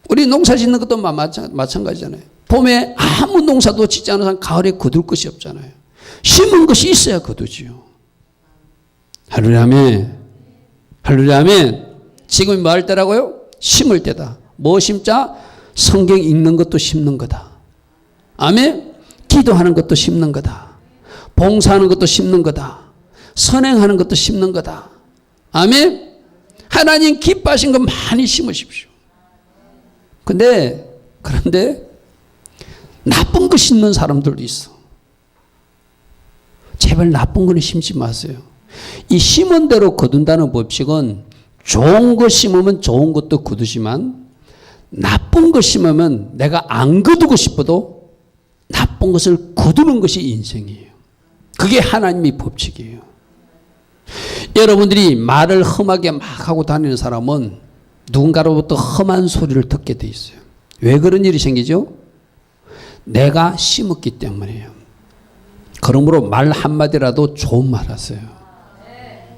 우리 농사 짓는 것도 마찬가지잖아요. 봄에 아무 농사도 짓지 않은 사람 가을에 거둘 것이 없잖아요. 심은 것이 있어야 거두지요. 할렐루야 아멘. 할렐루야 아멘. 지금이 뭐 할 때라고요? 심을 때다. 뭐 심자? 성경 읽는 것도 심는 거다. 아멘. 기도하는 것도 심는 거다. 봉사하는 것도 심는 거다. 선행하는 것도 심는 거다. 아멘. 하나님 기뻐하신 것 많이 심으십시오. 그런데 나쁜 거 심는 사람들도 있어. 제발 나쁜 거는 심지 마세요. 이 심은 대로 거둔다는 법칙은 좋은 거 심으면 좋은 것도 거두지만 나쁜 거 심으면 내가 안 거두고 싶어도 나쁜 것을 거두는 것이 인생이에요. 그게 하나님의 법칙이에요. 여러분들이 말을 험하게 막 하고 다니는 사람은 누군가로부터 험한 소리를 듣게 돼 있어요. 왜 그런 일이 생기죠? 내가 심었기 때문이에요. 그러므로 말 한마디라도 좋은 말 하세요.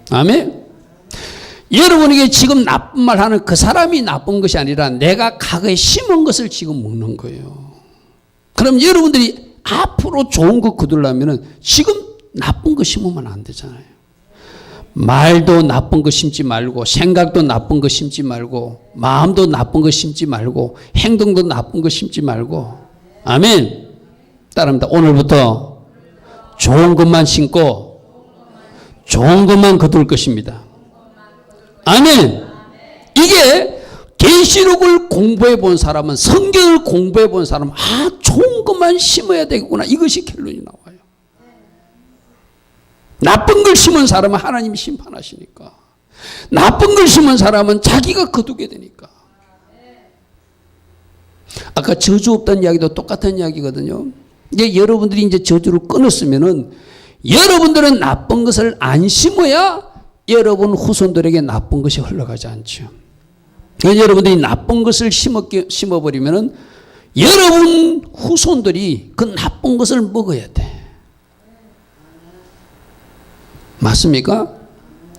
아멘? 여러분에게 지금 나쁜 말 하는 그 사람이 나쁜 것이 아니라 내가 과거에 심은 것을 지금 먹는 거예요. 그럼 여러분들이 앞으로 좋은 거 거두려면 지금 나쁜 거 심으면 안 되잖아요. 말도 나쁜 거 심지 말고, 생각도 나쁜 거 심지 말고, 마음도 나쁜 거 심지 말고, 행동도 나쁜 거 심지 말고. 아멘. 따라합니다. 오늘부터 좋은 것만 심고 좋은 것만 거둘 것입니다. 아멘. 이게 계시록을 공부해 본 사람은, 성경을 공부해 본 사람은 좋은 것만 심어야 되겠구나, 이것이 결론이 나와요. 나쁜 걸 심은 사람은 하나님이 심판하시니까, 나쁜 걸 심은 사람은 자기가 거두게 되니까. 아까 저주 없다는 이야기도 똑같은 이야기거든요. 이제 여러분들이 이제 저주를 끊었으면은 여러분들은 나쁜 것을 안 심어야 여러분 후손들에게 나쁜 것이 흘러가지 않죠. 여러분들이 나쁜 것을 심어버리면은 여러분 후손들이 그 나쁜 것을 먹어야 돼. 맞습니까?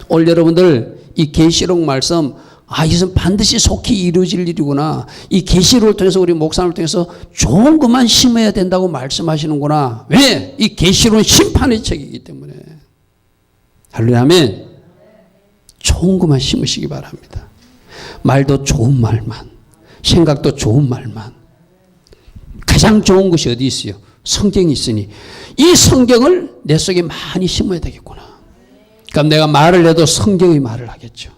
오늘 여러분들 이 계시록 말씀, 이것은 반드시 속히 이루어질 일이구나. 이 계시록을 통해서, 우리 목사님을 통해서 좋은 것만 심어야 된다고 말씀하시는구나. 왜? 이 계시록은 심판의 책이기 때문에. 할렐루야. 아멘. 좋은 것만 심으시기 바랍니다. 말도 좋은 말만, 생각도 좋은 말만. 가장 좋은 것이 어디 있어요? 성경이 있으니 이 성경을 내 속에 많이 심어야 되겠구나. 그럼 내가 말을 해도 성경의 말을 하겠죠.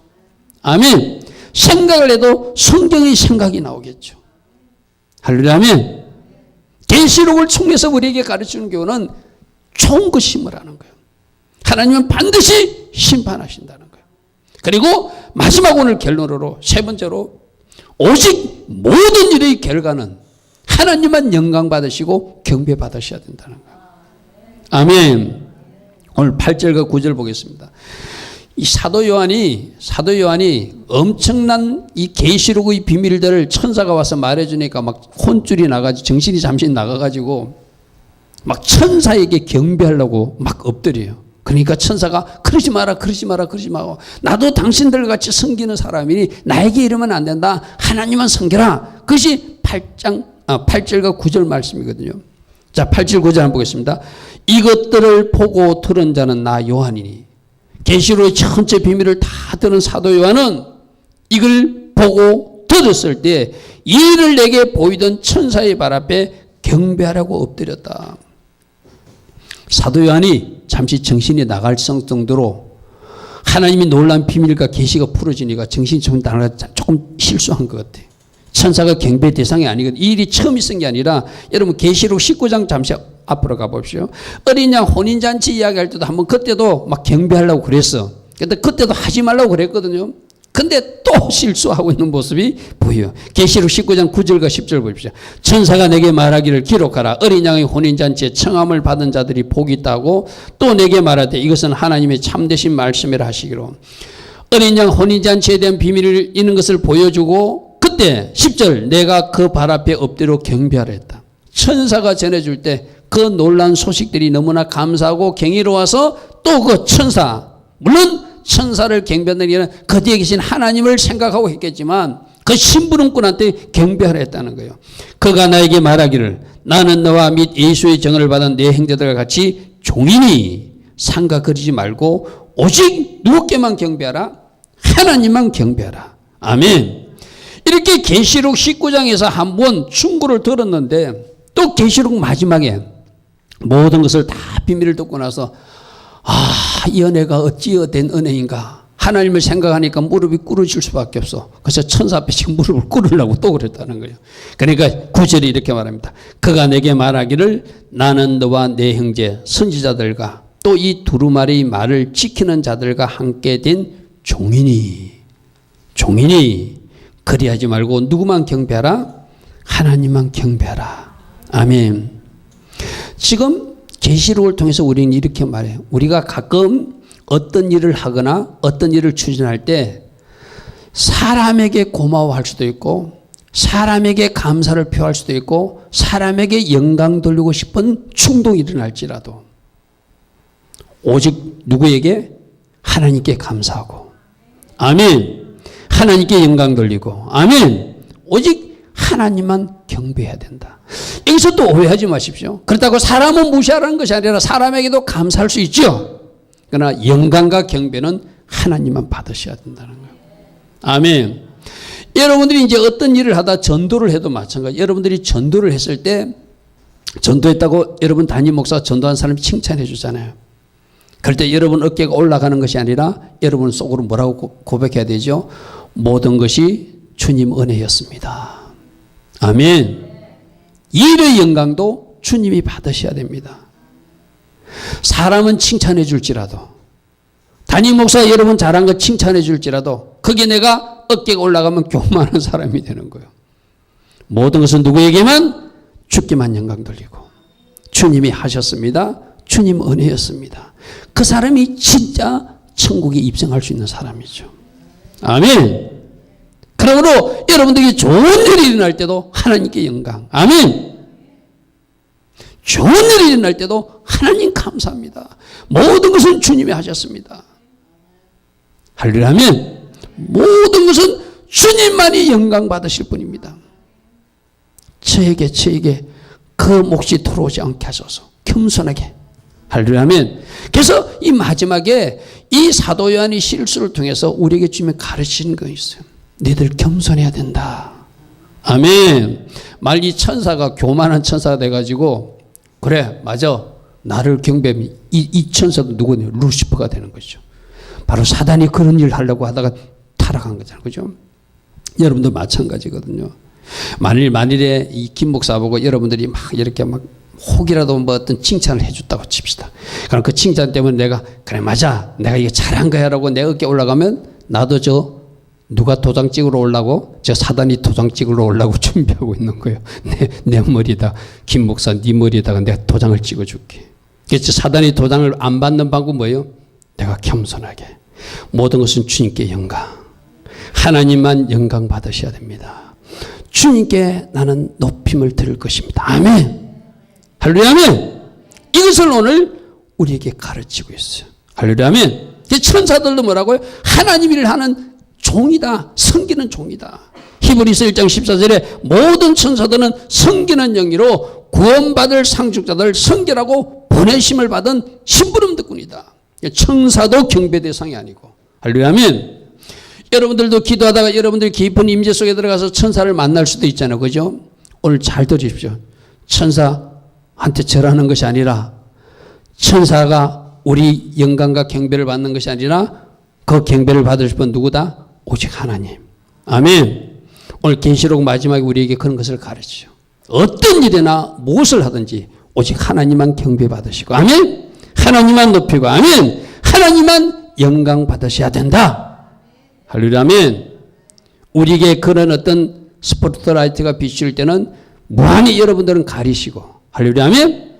아멘. 생각을 해도 성경의 생각이 나오겠죠. 할렐루야. 아멘. 계시록을 통해서 우리에게 가르치는 교훈은 좋은 것 심으라는 거예요. 하나님은 반드시 심판하신다는 거예요. 그리고 마지막 오늘 결론으로, 세 번째로, 오직 모든 일의 결과는 하나님만 영광 받으시고 경배 받으셔야 된다는 거예요. 아멘. 오늘 8절과 9절 보겠습니다. 이 사도 요한이 엄청난 이 계시록의 비밀들을 천사가 와서 말해주니까 막 혼줄이 나가지고, 정신이 잠시 나가가지고 막 천사에게 경배하려고 막 엎드려요. 그러니까 천사가 그러지 마라. 나도 당신들 같이 섬기는 사람이니 나에게 이러면 안 된다. 하나님만 섬겨라. 그것이 8절과 9절 말씀이거든요. 자, 8절 9절 한번 보겠습니다. 이것들을 보고 들은 자는 나 요한이니. 계시록의 전체 비밀을 다 들은 사도 요한은 이걸 보고 들었을 때 이를 내게 보이던 천사의 발 앞에 경배하라고 엎드렸다. 사도 요한이 잠시 정신이 나갈 정도로 하나님이 놀라운 비밀과 계시가 풀어지니까 정신이 조금 실수한 것 같아요. 천사가 경배 대상이 아니거든요. 이 일이 처음 있은 게 아니라, 여러분 계시록 19장 잠시 앞으로 가봅시오. 어린 양 혼인잔치 이야기할 때도 한번 그때도 막 경배하려고 그랬어. 근데 그때도 하지 말라고 그랬거든요. 근데 또 실수하고 있는 모습이 보여요. 계시록 19장 9절과 10절 보십시오. 천사가 내게 말하기를 기록하라. 어린 양의 혼인잔치에 청함을 받은 자들이 복이 있다고 또 내게 말하되 이것은 하나님의 참되신 말씀이라 하시기로. 어린 양 혼인잔치에 대한 비밀을 있는 것을 보여주고, 그때 10절 내가 그 발 앞에 엎드려 경배하라 했다. 천사가 전해줄 때 그 놀란 소식들이 너무나 감사하고 경이로워서 또 그 천사, 물론 천사를 경배하는 일은 그 뒤에 계신 하나님을 생각하고 했겠지만 그 심부름꾼한테 경배하라 했다는 거예요. 그가 나에게 말하기를 나는 너와 및 예수의 정을 받은 내 형제들과 같이 종이니 상가 그리지 말고 오직 누구께만 경배하라? 하나님만 경배하라. 아멘. 이렇게 계시록 19장에서 한번 충고를 들었는데 또 계시록 마지막에 모든 것을 다 비밀을 듣고 나서 이 은혜가 어찌 된 은혜인가. 하나님을 생각하니까 무릎이 꿇어질 수밖에 없어. 그래서 천사 앞에 지금 무릎을 꿇으려고 또 그랬다는 거예요. 그러니까 9절이 이렇게 말합니다. 그가 내게 말하기를 나는 너와 내 형제 선지자들과 또 이 두루마리 말을 지키는 자들과 함께 된 종이니 그리하지 말고 누구만 경배하라? 하나님만 경배하라. 아멘. 지금 계시록을 통해서 우리는 이렇게 말해요. 우리가 가끔 어떤 일을 하거나 어떤 일을 추진할 때 사람에게 고마워할 수도 있고 사람에게 감사를 표할 수도 있고 사람에게 영광 돌리고 싶은 충동이 일어날지라도 오직 누구에게? 하나님께 감사하고 아멘. 하나님께 영광 돌리고 아멘. 오직 하나님만 경배해야 된다. 여기서 또 오해하지 마십시오. 그렇다고 사람은 무시하라는 것이 아니라 사람에게도 감사할 수 있죠. 그러나 영광과 경배는 하나님만 받으셔야 된다는 거예요. 아멘. 여러분들이 이제 어떤 일을 하다 전도를 해도 마찬가지. 여러분들이 전도를 했을 때 전도했다고 여러분 담임 목사가 전도한 사람이 칭찬해 주잖아요. 그럴 때 여러분 어깨가 올라가는 것이 아니라 여러분 속으로 뭐라고 고백해야 되죠? 모든 것이 주님 은혜였습니다. 아멘. 일의 영광도 주님이 받으셔야 됩니다. 사람은 칭찬해 줄지라도 담임 목사가 여러분 잘한 거 칭찬해 줄지라도 그게 내가 어깨가 올라가면 교만한 사람이 되는 거예요. 모든 것은 누구에게만? 주께만 영광 돌리고 주님이 하셨습니다. 주님 은혜였습니다. 그 사람이 진짜 천국에 입성할 수 있는 사람이죠. 아멘. 그러므로 여러분들에게 좋은 일이 일어날 때도 하나님께 영광. 아멘. 좋은 일이 일어날 때도 하나님 감사합니다. 모든 것은 주님이 하셨습니다. 할렐루야. 아멘. 모든 것은 주님만이 영광 받으실 분입니다. 저에게 그 몫이 들어오지 않게 하소서. 겸손하게. 할렐루야. 아멘. 그래서 이 마지막에 이 사도 요한이 실수를 통해서 우리에게 주님이 가르치는 거 있어요. 너희들 겸손해야 된다. 아멘. 이 천사가 교만한 천사가 돼가지고 그래 맞아 나를 경배하면 이 천사도 누구냐? 루시퍼가 되는 거죠. 바로 사단이 그런 일을 하려고 하다가 타락한 거잖아요. 그죠? 여러분도 마찬가지거든요. 만일에 이 김 목사 보고 여러분들이 막 이렇게 막 혹이라도 뭐 어떤 칭찬을 해줬다고 칩시다. 그럼 그 칭찬 때문에 내가 그래 맞아 내가 이게 잘한 거야 라고 내 어깨 올라가면 나도 누가 도장 찍으러 오려고? 사단이 도장 찍으러 오려고 준비하고 있는 거예요. 내 머리에다 김 목사 네 머리에다가 내가 도장을 찍어줄게. 그래서 사단이 도장을 안 받는 방법은 뭐예요? 내가 겸손하게 모든 것은 주님께 영광 하나님만 영광 받으셔야 됩니다. 주님께 나는 높임을 드릴 것입니다. 아멘. 할렐루야. 아멘. 이것을 오늘 우리에게 가르치고 있어요. 할렐루야. 아멘. 천사들도 뭐라고요? 하나님 일을 하는 종이다. 섬기는 종이다. 히브리서 1장 14절에 모든 천사들은 섬기는 영이로 구원받을 상속자들 섬기라고 보내심을 받은 심부름꾼이다. 천사도 경배 대상이 아니고. 할렐루야. 아멘. 여러분들도 기도하다가 여러분들이 깊은 임재 속에 들어가서 천사를 만날 수도 있잖아요. 그죠? 오늘 잘 들으십시오. 천사한테 절하는 것이 아니라 천사가 우리 영광과 경배를 받는 것이 아니라 그 경배를 받을 분 누구다? 오직 하나님. 아멘. 오늘 계시록 마지막에 우리에게 그런 것을 가르치죠. 어떤 일이나 무엇을 하든지 오직 하나님만 경배 받으시고 아멘. 하나님만 높이고 아멘. 하나님만 영광 받으셔야 된다. 할렐루야. 아멘. 우리에게 그런 어떤 스포트라이트가 비칠 때는 무한히 여러분들은 가리시고 할렐루야. 아멘.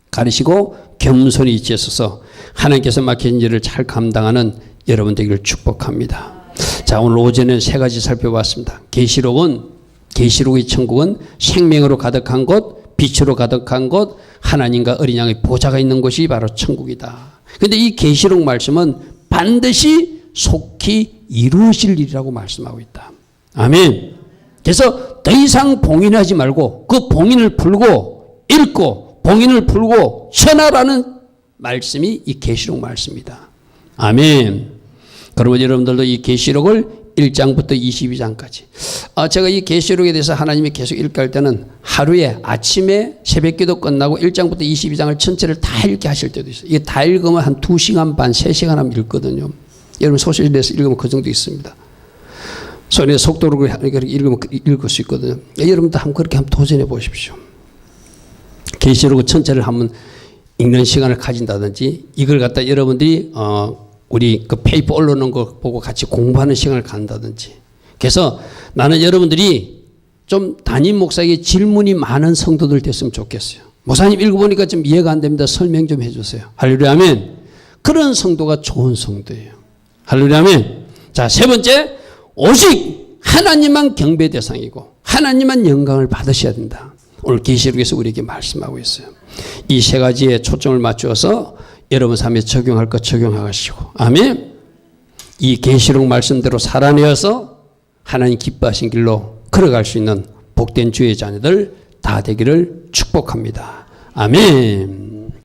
가리시고 겸손히 있으셔서 하나님께서 맡긴 일을 잘 감당하는 여러분 되기를 축복합니다. 자, 오늘 오전에 세 가지 살펴봤습니다. 계시록의 천국은 생명으로 가득한 곳, 빛으로 가득한 곳, 하나님과 어린 양의 보좌가 있는 곳이 바로 천국이다. 그런데 이 계시록 말씀은 반드시 속히 이루어질 일이라고 말씀하고 있다. 아멘. 그래서 더 이상 봉인하지 말고 그 봉인을 풀고 읽고 봉인을 풀고 전하라는 말씀이 이 계시록 말씀입니다. 아멘. 그러면 여러분들도 이 계시록을 1장부터 22장까지 제가 이 계시록에 대해서 하나님이 계속 읽게 할 때는 하루에 아침에 새벽기도 끝나고 1장부터 22장을 전체를 다 읽게 하실 때도 있어요. 이게 다 읽으면 한 2시간 반 3시간 하면 읽거든요. 여러분 소실에서 읽으면 그 정도 있습니다. 손에 속도로 읽으면 읽을 수 있거든요. 여러분도 한번 그렇게 한번 도전해 보십시오. 계시록 전체를 한번 읽는 시간을 가진다든지 이걸 갖다 여러분들이 우리 그 페이퍼 올려놓은 거 보고 같이 공부하는 시간을 갖는다든지. 그래서 나는 여러분들이 좀 담임 목사에게 질문이 많은 성도들 됐으면 좋겠어요. 목사님 읽어보니까 좀 이해가 안 됩니다. 설명 좀 해주세요. 할렐루야. 아멘. 그런 성도가 좋은 성도예요. 할렐루야. 아멘. 자, 세 번째, 오직 하나님만 경배 대상이고 하나님만 영광을 받으셔야 된다. 오늘 계시록에서 우리에게 말씀하고 있어요. 이 세 가지에 초점을 맞춰서 여러분 삶에 적용할 것 적용하시고, 아멘. 이 계시록 말씀대로 살아내어서 하나님 기뻐하신 길로 걸어갈 수 있는 복된 주의 자녀들 다 되기를 축복합니다. 아멘.